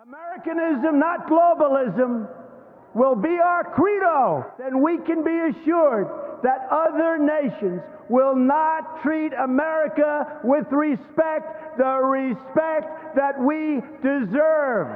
Americanism, not globalism, will be our credo. Then we can be assured that other nations will not treat America with respect, the respect that we deserve.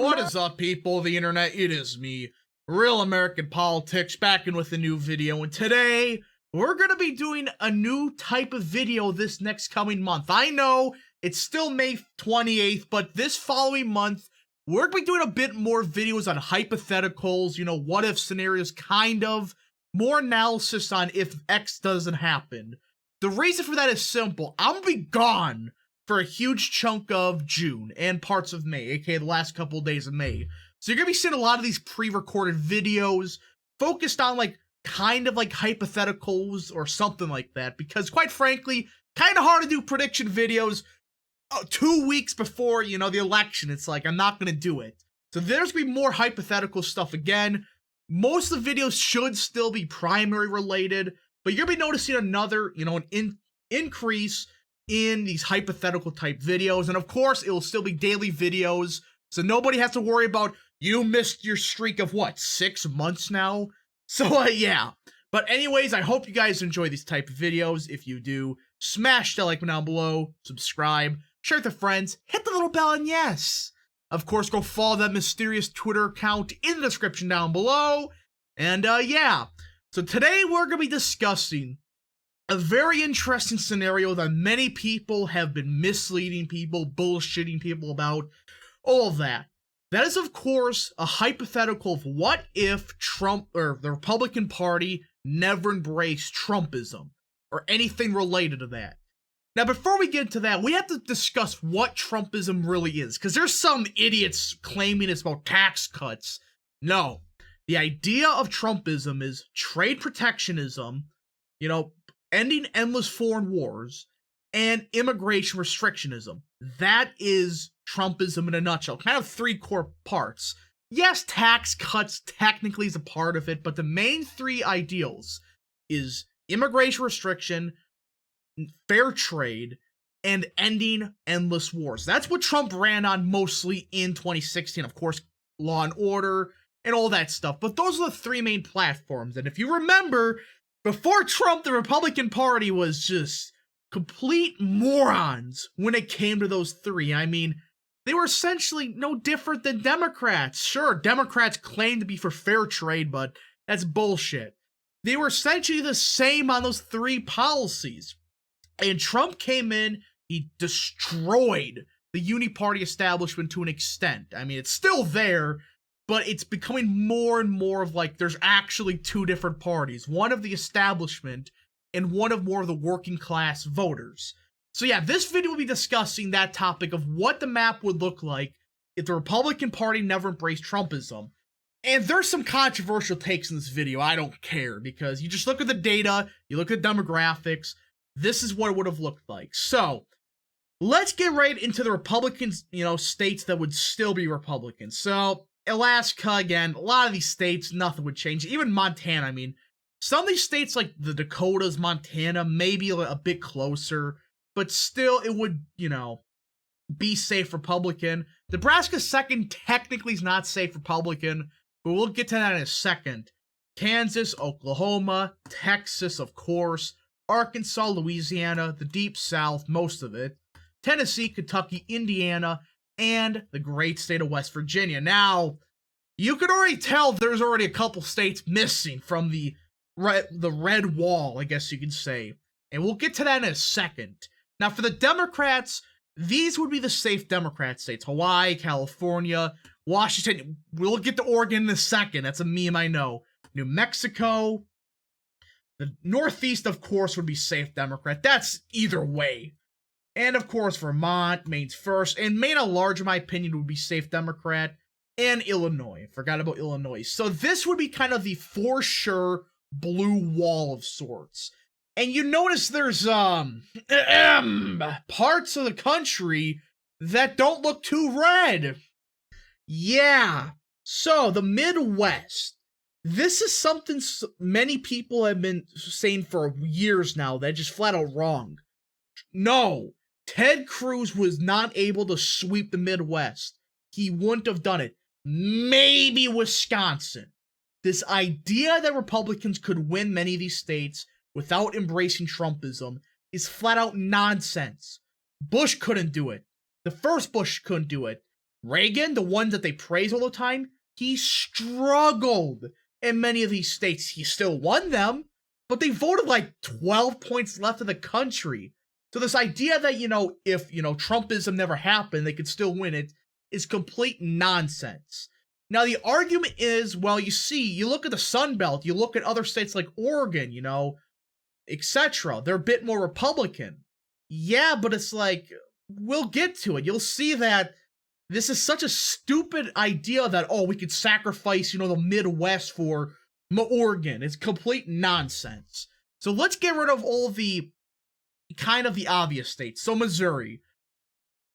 What is up, people of the internet? It is me, Real American Politics, back in with a new video, and today we're going to be doing a new type of video this next coming month. I know it's still May 28th, but this following month, we're going to be doing a bit more videos on hypotheticals, what if scenarios, kind of, more analysis on if X doesn't happen. The reason for that is simple. I'm going to be gone for a huge chunk of June and parts of May, aka the last couple of days of May. So you're going to be seeing a lot of these pre-recorded videos focused on kind of hypotheticals or something like that, because quite frankly, kind of hard to do prediction videos 2 weeks before, the election. It's I'm not going to do it. So there's going to be more hypothetical stuff again. Most of the videos should still be primary related, but you're going to be noticing another, an increase in these hypothetical type videos. And of course, it will still be daily videos, so nobody has to worry about you missed your streak of 6 months now. So yeah. But anyways, I hope you guys enjoy these type of videos. If you do, smash that like button down below, subscribe, share with your friends, hit the little bell, and yes, of course, go follow that mysterious Twitter account in the description down below. And yeah. So today we're going to be discussing a very interesting scenario that many people have been misleading people, bullshitting people about, all of that. That is, of course, a hypothetical of what if Trump, or the Republican Party, never embraced Trumpism, or anything related to that. Now, before we get into that, we have to discuss what Trumpism really is, because there's some idiots claiming it's about tax cuts. No. The idea of Trumpism is trade protectionism, ending endless foreign wars, and immigration restrictionism. That is Trumpism in a nutshell. Kind of 3 core parts. Yes, tax cuts technically is a part of it, but the main 3 ideals is immigration restriction, fair trade, and ending endless wars. That's what Trump ran on mostly in 2016. Of course, law and order and all that stuff. But those are the 3 main platforms. And if you remember, before Trump, the Republican Party was just complete morons when it came to those 3. I mean, they were essentially no different than Democrats. Sure, Democrats claim to be for fair trade, but that's bullshit. They were essentially the same on those 3 policies. And Trump came in, he destroyed the uniparty establishment to an extent. I mean, it's still there, but it's becoming more and more of there's actually 2 different parties. One of the establishment and one of more of the working class voters. So yeah, this video will be discussing that topic of what the map would look like if the Republican Party never embraced Trumpism. And there's some controversial takes in this video. I don't care, because you just look at the data, you look at the demographics, this is what it would have looked like. So, let's get right into the Republican, states that would still be Republican. So, Alaska, again, a lot of these states, nothing would change. Even Montana, I mean, some of these states like the Dakotas, Montana, maybe a bit closer, but still it would, be safe Republican. Nebraska second technically is not safe Republican, but we'll get to that in a second. Kansas, Oklahoma, Texas, of course, Arkansas, Louisiana, the Deep South, most of it, Tennessee, Kentucky, Indiana, and the great state of West Virginia. Now, you could already tell there's already a couple states missing from the red wall, I guess you could say. And we'll get to that in a second. Now, for the Democrats, these would be the safe Democrat states. Hawaii, California, Washington. We'll get to Oregon in a second. That's a meme, I know. New Mexico. The Northeast, of course, would be safe Democrat. That's either way. And, of course, Vermont, Maine's first. And Maine, at large, in my opinion, would be safe Democrat. And Illinois. Forgot about Illinois. So this would be kind of the for sure blue wall of sorts. And you notice there's parts of the country that don't look too red. Yeah. So the Midwest. This is something many people have been saying for years now that just flat out wrong. No, Ted Cruz was not able to sweep the Midwest. he wouldn't have done it. Maybe Wisconsin. This idea that Republicans could win many of these states without embracing Trumpism is flat out nonsense. Bush couldn't do it. The first Bush couldn't do it. Reagan, the one that they praise all the time, he struggled in many of these states. He still won them, but they voted like 12 points left of the country. So this idea that, if, Trumpism never happened, they could still win it is complete nonsense. Now, the argument is, well, you look at the Sun Belt, you look at other states like Oregon, etc. They're a bit more Republican. Yeah, but it's like, we'll get to it. You'll see that this is such a stupid idea that, we could sacrifice, the Midwest for Oregon. It's complete nonsense. So let's get rid of all the kind of the obvious states. So Missouri,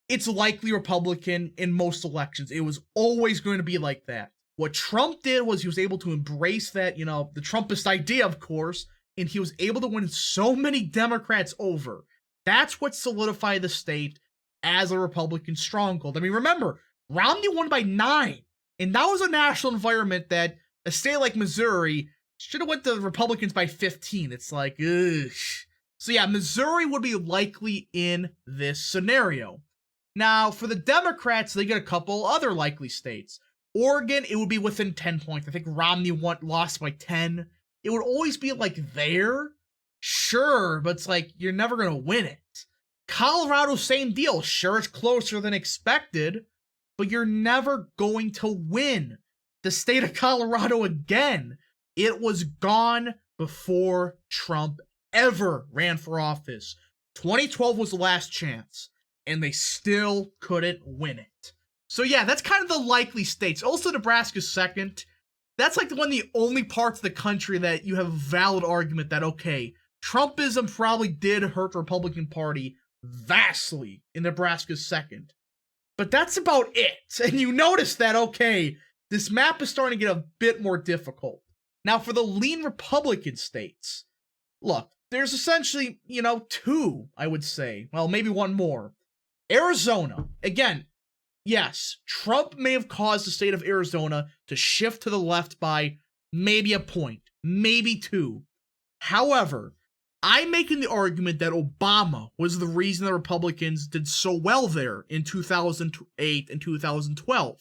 it's likely Republican in most elections. It was always going to be like that. What Trump did was he was able to embrace that, the Trumpist idea, of course, and he was able to win so many Democrats over. That's what solidified the state as a Republican stronghold. I mean, remember, Romney won by 9, and that was a national environment that a state like Missouri should have went to Republicans by 15. It's like, ugh. So yeah, Missouri would be likely in this scenario. Now, for the Democrats, they get a couple other likely states. Oregon, it would be within 10 points. I think Romney lost by 10. It would always be like there. Sure, but it's like, you're never going to win it. Colorado, same deal. Sure, it's closer than expected, but you're never going to win the state of Colorado again. It was gone before Trump ever ran for office. 2012 was the last chance, and they still couldn't win it. So yeah, that's kind of the likely states. Also, Nebraska's second. That's like one of the only parts of the country that you have a valid argument that, okay, Trumpism probably did hurt the Republican Party vastly in Nebraska's second. But that's about it. And you notice that, okay, this map is starting to get a bit more difficult. Now, for the lean Republican states, look, there's essentially, 2, I would say. Well, maybe one more. Arizona. Again, yes, Trump may have caused the state of Arizona to shift to the left by maybe a point, maybe 2. However, I'm making the argument that Obama was the reason the Republicans did so well there in 2008 and 2012.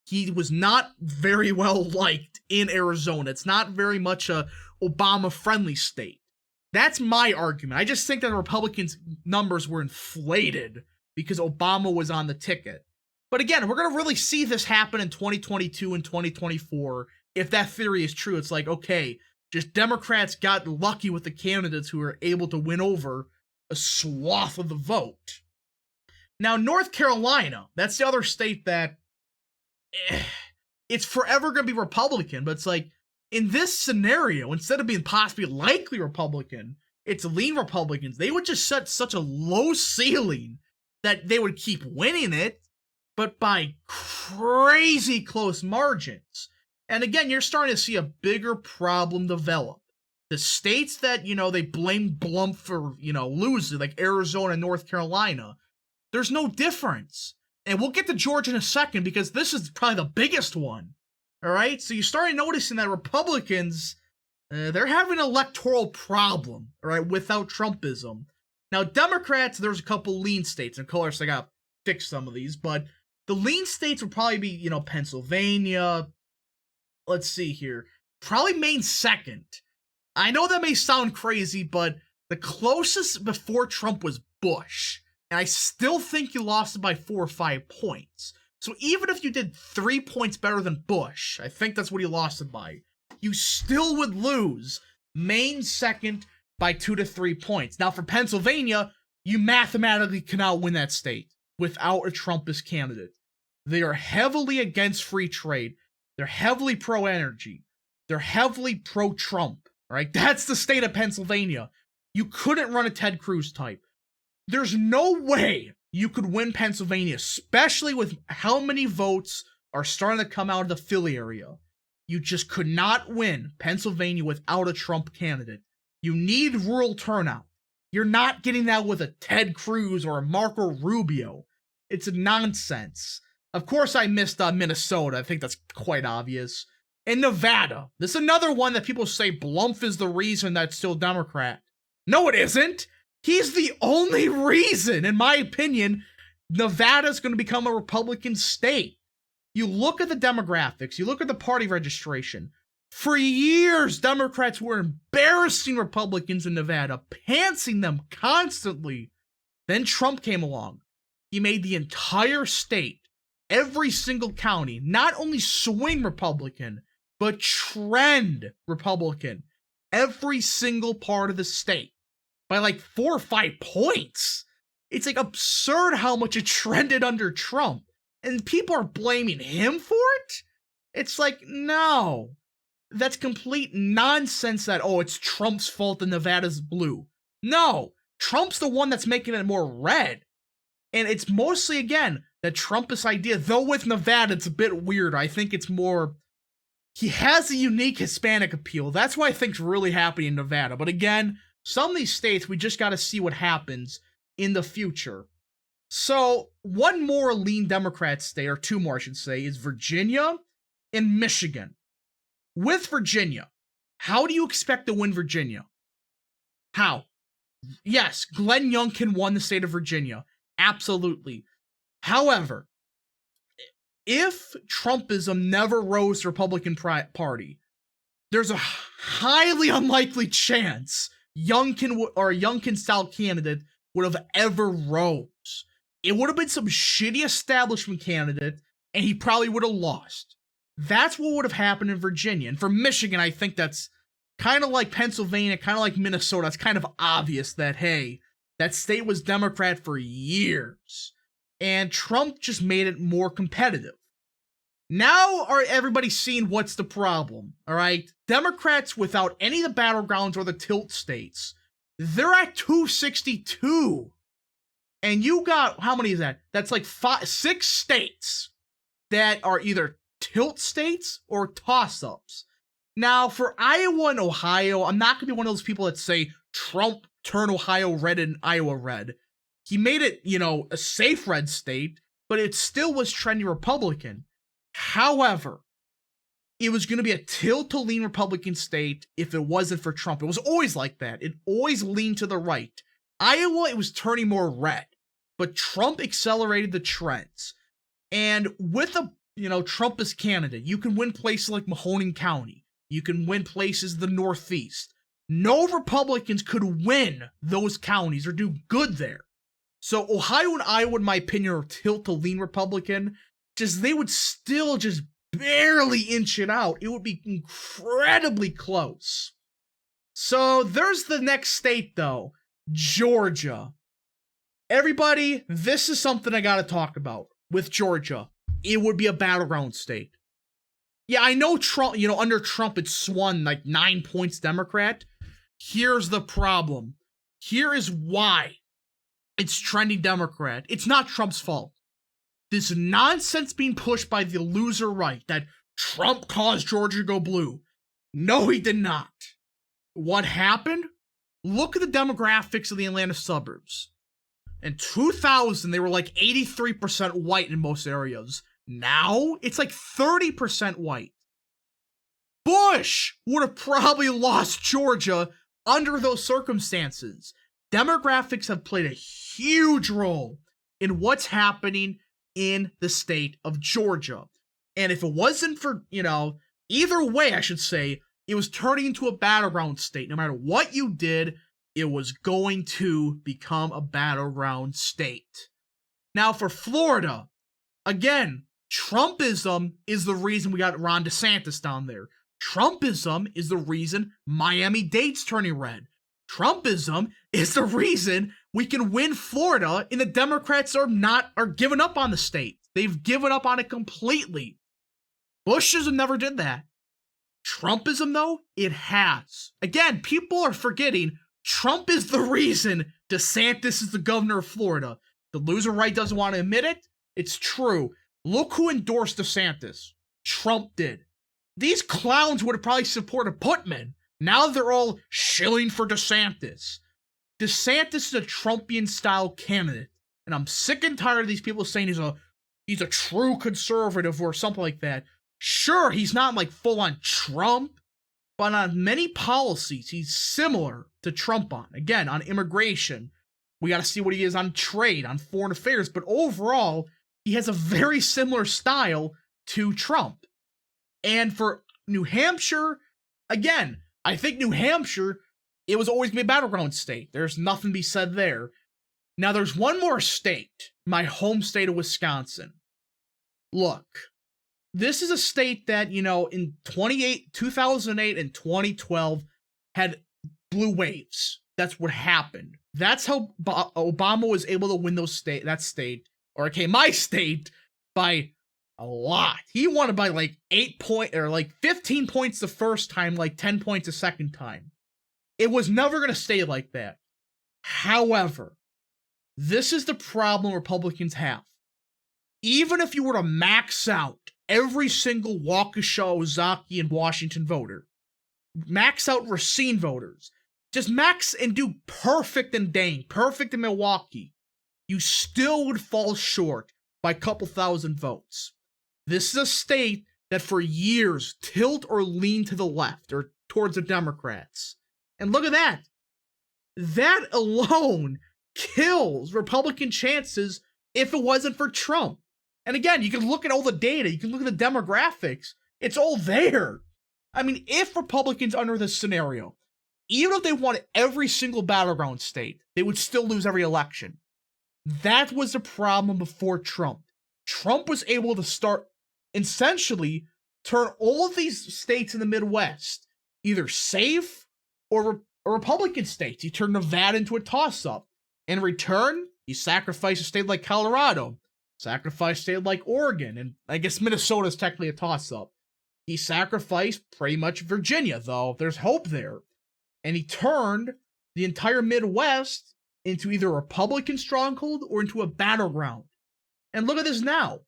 He was not very well liked in Arizona. It's not very much a Obama-friendly state. That's my argument. I just think that the Republicans' numbers were inflated because Obama was on the ticket. But again, we're going to really see this happen in 2022 and 2024 if that theory is true. It's like, okay, just Democrats got lucky with the candidates who were able to win over a swath of the vote. Now, North Carolina, that's the other state that it's forever going to be Republican, but it's like, in this scenario, instead of being possibly likely Republican, it's lean Republicans. They would just set such a low ceiling that they would keep winning it, but by crazy close margins. And again, you're starting to see a bigger problem develop. The states that, they blame Blump for, losing, like Arizona and North Carolina, there's no difference. And we'll get to Georgia in a second because this is probably the biggest one. All right? So you started noticing that Republicans, they're having an electoral problem, all right, without Trumpism. Now, Democrats, there's a couple lean states. And of course, I got to fix some of these, but the lean states would probably be, Pennsylvania. Let's see here. Probably Maine second. I know that may sound crazy, but the closest before Trump was Bush. And I still think you lost it by 4 or 5 points. So even if you did 3 points better than Bush, I think that's what he lost it by, you still would lose Maine second by 2 to 3 points. Now for Pennsylvania, you mathematically cannot win that state without a Trumpist candidate. They are heavily against free trade. They're heavily pro-energy. They're heavily pro-Trump, right? That's the state of Pennsylvania. You couldn't run a Ted Cruz type. There's no way you could win Pennsylvania, especially with how many votes are starting to come out of the Philly area. You just could not win Pennsylvania without a Trump candidate. You need rural turnout. You're not getting that with a Ted Cruz or a Marco Rubio. It's nonsense. Of course, I missed Minnesota. I think that's quite obvious. And Nevada. This is another one that people say Blumph is the reason that's still Democrat. No, it isn't. He's the only reason, in my opinion, Nevada's going to become a Republican state. You look at the demographics, you look at the party registration. For years, Democrats were embarrassing Republicans in Nevada, pantsing them constantly. Then Trump came along. He made the entire state, every single county, not only swing Republican, but trend Republican. Every single part of the state. By like 4 or 5 points. It's like absurd how much it trended under Trump. And people are blaming him for it? It's like, no. That's complete nonsense that, oh, it's Trump's fault that Nevada's blue. No. Trump's the one that's making it more red. And it's mostly, again, the Trumpist idea. Though with Nevada, it's a bit weird. I think it's more... He has a unique Hispanic appeal. That's what I think's really happening in Nevada. But again... Some of these states, we just got to see what happens in the future. So, one more lean Democrat state, or 2 more I should say, is Virginia and Michigan. With Virginia, how do you expect to win Virginia? How? Yes, Glenn Youngkin won the state of Virginia. Absolutely. However, if Trumpism never rose the Republican Party, there's a highly unlikely chance Youngkin or a Youngkin-style candidate would have ever rose. It would have been some shitty establishment candidate, and he probably would have lost. That's what would have happened in Virginia. And for Michigan, I think that's kind of like Pennsylvania, kind of like Minnesota. It's kind of obvious that, hey, that state was Democrat for years. And Trump just made it more competitive. Now everybody's seeing what's the problem, all right? Democrats without any of the battlegrounds or the tilt states, they're at 262. And you got, how many is that? That's like 6 states that are either tilt states or toss-ups. Now, for Iowa and Ohio, I'm not going to be one of those people that say Trump turned Ohio red and Iowa red. He made it, a safe red state, but it still was trendy Republican. However, it was going to be a tilt to lean Republican state if it wasn't for Trump. It was always like that. It always leaned to the right. Iowa, it was turning more red, but Trump accelerated the trends. And with a, Trumpist candidate, you can win places like Mahoning County. You can win places in the Northeast. No Republicans could win those counties or do good there. So Ohio and Iowa, in my opinion, are tilt to lean Republican. They would still just barely inch it out. It would be incredibly close. So there's the next state, though. Georgia. Everybody, this is something I gotta talk about. With Georgia, it would be a battleground state. Yeah, I know Trump, under Trump it swung like 9 points Democrat. Here's the problem. Here is why it's trending Democrat. It's not Trump's fault. This nonsense being pushed by the loser right that Trump caused Georgia to go blue. No, he did not. What happened? Look at the demographics of the Atlanta suburbs. In 2000, they were like 83% white in most areas. Now, it's like 30% white. Bush would have probably lost Georgia under those circumstances. Demographics have played a huge role in what's happening in the state of Georgia. And if it wasn't for, either way, I should say, it was turning into a battleground state. No matter what you did, it was going to become a battleground state. Now for Florida, again, Trumpism is the reason we got Ron DeSantis down there. Trumpism is the reason Miami-Dade's turning red. Trumpism is the reason we can win Florida, and the Democrats are giving up on the state. They've given up on it completely. Bushism never did that. Trumpism, though, it has. Again, people are forgetting Trump is the reason DeSantis is the governor of Florida. The loser right doesn't want to admit it. It's true. Look who endorsed DeSantis. Trump did. These clowns would have probably supported Putman. Now they're all shilling for DeSantis. DeSantis is a Trumpian-style candidate. And I'm sick and tired of these people saying he's a he's a true conservative or something like that. Sure, he's not like full-on Trump, but on many policies, he's similar to Trump on. Again, on immigration, we got to see what he is on trade, on foreign affairs, but overall, he has a very similar style to Trump. And for New Hampshire, again, I think New Hampshire, it was always going to be a battleground state. There's nothing to be said there. Now, there's one more state, my home state of Wisconsin. Look, this is a state that, you know, in 2008 and 2012 had blue waves. That's what happened. That's how Obama was able to win my state, by a lot. He won it by like 15 points the first time, like 10 points the second time. It was never going to stay like that. However, this is the problem Republicans have. Even if you were to max out every single Waukesha, Ozaukee, and Washington voter, max out Racine voters, just max and do perfect in Dane, perfect in Milwaukee, you still would fall short by a couple thousand votes. This is a state that for years tilt or lean to the left or towards the Democrats. And look at that. That alone kills Republican chances if it wasn't for Trump. And again, you can look at all the data, you can look at the demographics, it's all there. I mean, if Republicans under this scenario, even if they won every single battleground state, they would still lose every election. That was the problem before Trump. Trump was able to start, essentially, turn all of these states in the Midwest either safe or Republican states. He turned Nevada into a toss-up. In return, he sacrificed a state like Colorado, sacrificed a state like Oregon, and I guess Minnesota is technically a toss-up. He sacrificed pretty much Virginia, though there's hope there. And he turned the entire Midwest into either a Republican stronghold or into a battleground. And look at this now.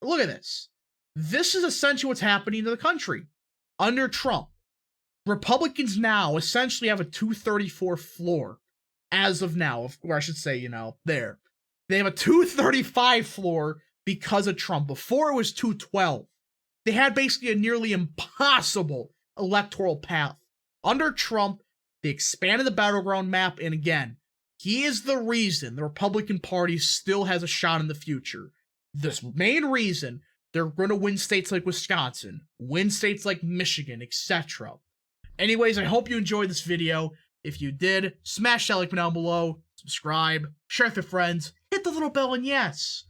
Look at this. This is essentially what's happening to the country. Under Trump, Republicans now essentially have a 234 floor. As of now, or I should say, there. They have a 235 floor because of Trump. Before it was 212. They had basically a nearly impossible electoral path. Under Trump, they expanded the battleground map, and again, he is the reason the Republican Party still has a shot in the future. This main reason they're going to win states like Wisconsin, win states like Michigan, etc. Anyways, I hope you enjoyed this video. If you did, smash that like button down below, subscribe, share with your friends, hit the little bell, and yes,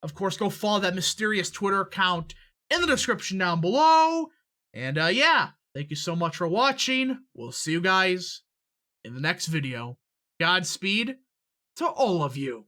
of course, go follow that mysterious Twitter account in the description down below. And yeah, thank you so much for watching. We'll see you guys in the next video. Godspeed to all of you.